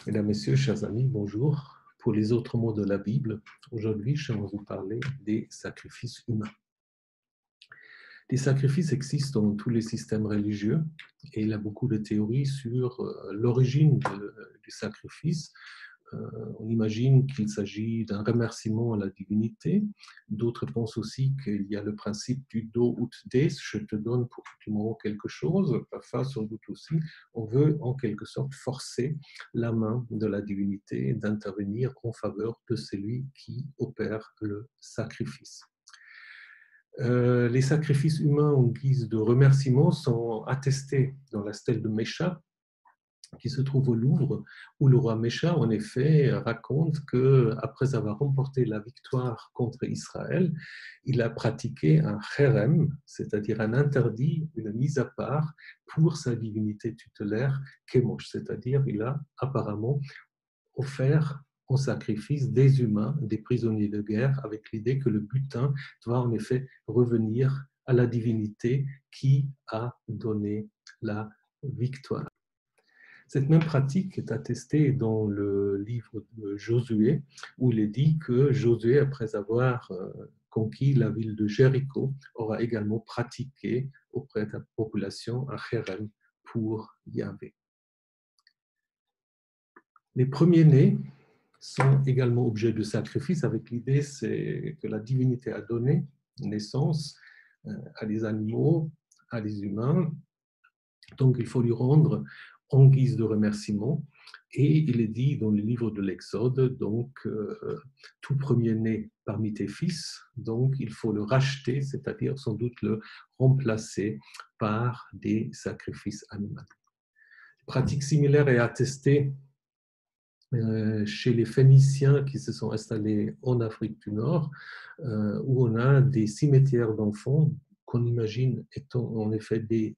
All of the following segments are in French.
Mesdames, Messieurs, chers amis, bonjour. Pour les autres mots de la Bible, aujourd'hui, je vais vous parler des sacrifices humains. Les sacrifices existent dans tous les systèmes religieux et il y a beaucoup de théories sur l'origine du sacrifice. On imagine qu'il s'agit d'un remerciement à la divinité. D'autres pensent aussi qu'il y a le principe du do ut des, je te donne pour que tu me rends quelque chose. Parfois, sans doute aussi, on veut en quelque sorte forcer la main de la divinité d'intervenir en faveur de celui qui opère le sacrifice. Les sacrifices humains en guise de remerciement sont attestés dans la stèle de Mécha, qui se trouve au Louvre, où le roi Mécha, en effet, raconte qu'après avoir remporté la victoire contre Israël, il a pratiqué un cherem, c'est-à-dire un interdit, une mise à part pour sa divinité tutélaire, Chemosh, c'est-à-dire il a apparemment offert en sacrifice des humains, des prisonniers de guerre, avec l'idée que le butin doit en effet revenir à la divinité qui a donné la victoire. Cette même pratique est attestée dans le livre de Josué, où il est dit que Josué, après avoir conquis la ville de Jéricho, aura également pratiqué auprès de la population un cherem pour Yahvé. Les premiers-nés sont également objets de sacrifice, avec l'idée que la divinité a donné naissance à des animaux, à des humains, donc il faut lui rendre en guise de remerciement. Et il est dit dans le livre de l'Exode, donc tout premier-né parmi tes fils, donc il faut le racheter, c'est-à-dire sans doute le remplacer par des sacrifices animaux. Une pratique similaire est attestée chez les Phéniciens qui se sont installés en Afrique du Nord, où on a des cimetières d'enfants qu'on imagine étant en effet des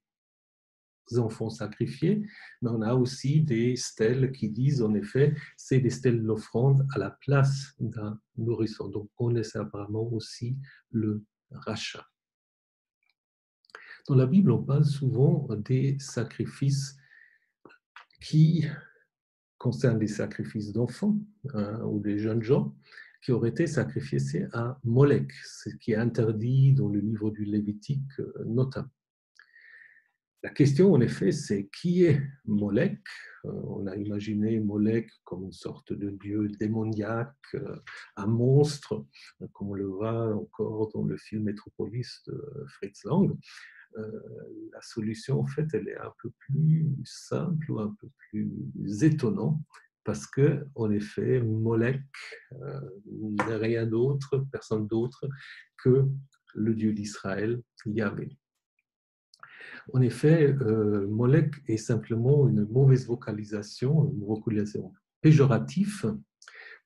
enfants sacrifiés, mais on a aussi des stèles qui disent en effet c'est des stèles d'offrande à la place d'un nourrisson. Donc on essaie apparemment aussi le rachat. Dans la Bible, on parle souvent des sacrifices qui concernent des sacrifices d'enfants ou des jeunes gens qui auraient été sacrifiés à Molech, ce qui est interdit dans le livre du Lévitique notamment. La question, en effet, c'est qui est Molech? On a imaginé Molech comme une sorte de dieu démoniaque, un monstre, comme on le voit encore dans le film Metropolis de Fritz Lang. La solution, en fait, elle est un peu plus simple ou un peu plus étonnante, parce que, en effet, Molech n'est rien d'autre, personne d'autre que le Dieu d'Israël, Yahvé. En effet, Molech est simplement une mauvaise vocalisation, une vocalisation péjorative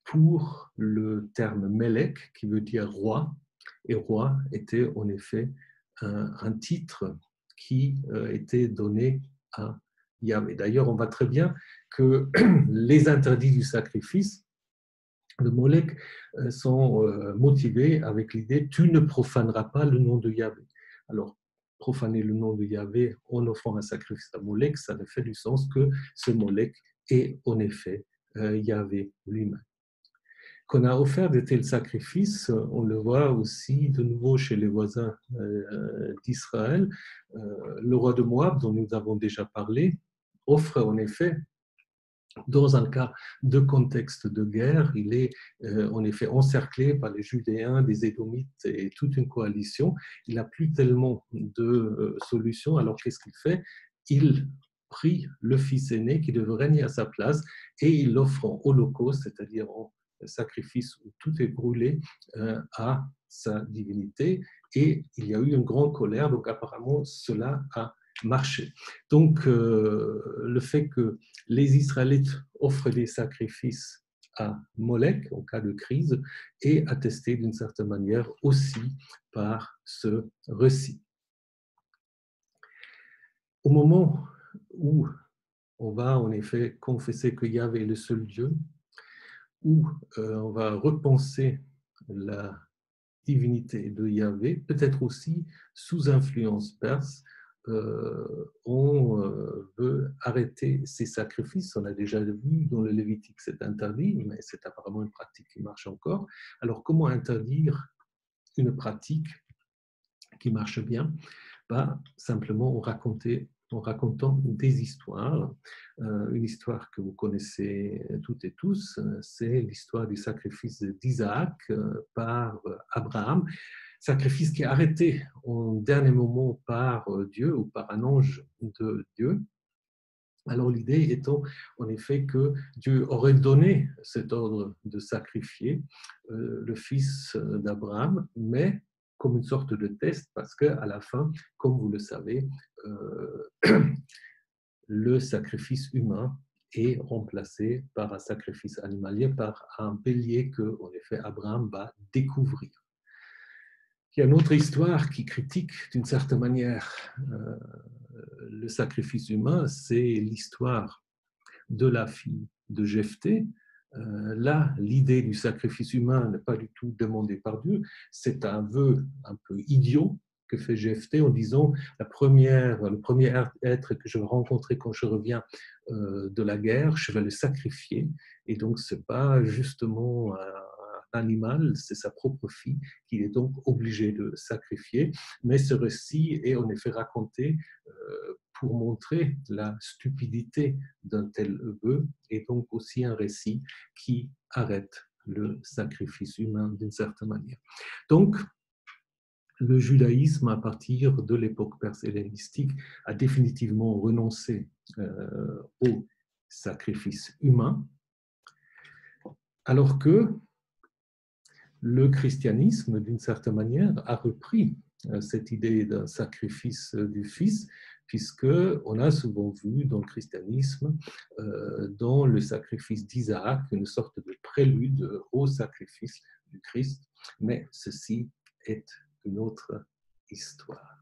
pour le terme Melech, qui veut dire roi, et roi était en effet un titre qui était donné à Yahvé. D'ailleurs, on voit très bien que les interdits du sacrifice de Molech sont motivés avec l'idée « tu ne profaneras pas le nom de Yahvé ». Alors, profaner le nom de Yahvé en offrant un sacrifice à Molech, ça ne fait du sens que ce Molech est en effet Yahvé lui-même. Qu'on a offert de tels sacrifices, on le voit aussi de nouveau chez les voisins d'Israël. Le roi de Moab, dont nous avons déjà parlé, offre en effet, dans un cas de contexte de guerre, il est en effet encerclé par les Judéens, des Édomites et toute une coalition. Il n'a plus tellement de solutions, alors qu'est-ce qu'il fait? Il prie le fils aîné qui devait régner à sa place et il l'offre en holocauste, c'est-à-dire en sacrifice où tout est brûlé à sa divinité. Et il y a eu une grande colère, donc apparemment cela a marché. Donc le fait que les Israélites offrent des sacrifices à Molech en cas de crise est attesté d'une certaine manière aussi par ce récit. Au moment où on va en effet confesser que Yahvé est le seul Dieu, où on va repenser la divinité de Yahvé, peut-être aussi sous influence perse, on veut arrêter ces sacrifices. On a déjà vu dans le Lévitique, c'est interdit, mais c'est apparemment une pratique qui marche encore. Alors, comment interdire une pratique qui marche bien? Simplement en racontant des histoires. Une histoire que vous connaissez toutes et tous, c'est l'histoire du sacrifice d'Isaac par Abraham, sacrifice qui est arrêté au dernier moment par Dieu ou par un ange de Dieu. Alors l'idée étant en effet que Dieu aurait donné cet ordre de sacrifier le fils d'Abraham, mais comme une sorte de test, parce qu'à la fin, comme vous le savez, le sacrifice humain est remplacé par un sacrifice animalier, par un bélier que, en effet, Abraham va découvrir. Il y a une autre histoire qui critique d'une certaine manière le sacrifice humain, c'est l'histoire de la fille de Jephthé. Là, l'idée du sacrifice humain n'est pas du tout demandée par Dieu, c'est un vœu un peu idiot que fait Jephthé en disant le premier être que je vais rencontrer quand je reviens de la guerre, je vais le sacrifier. Et donc, ce n'est pas justement un animal, c'est sa propre fille qu'il est donc obligé de sacrifier. Mais ce récit est en effet raconté pour montrer la stupidité d'un tel vœu, et donc aussi un récit qui arrête le sacrifice humain d'une certaine manière. Donc, le judaïsme, à partir de l'époque perse-hellénistique, a définitivement renoncé au sacrifice humain, alors que le christianisme, d'une certaine manière, a repris cette idée d'un sacrifice du Fils, puisqu'on a souvent vu dans le christianisme, dans le sacrifice d'Isaac, une sorte de prélude au sacrifice du Christ, mais ceci est une autre histoire.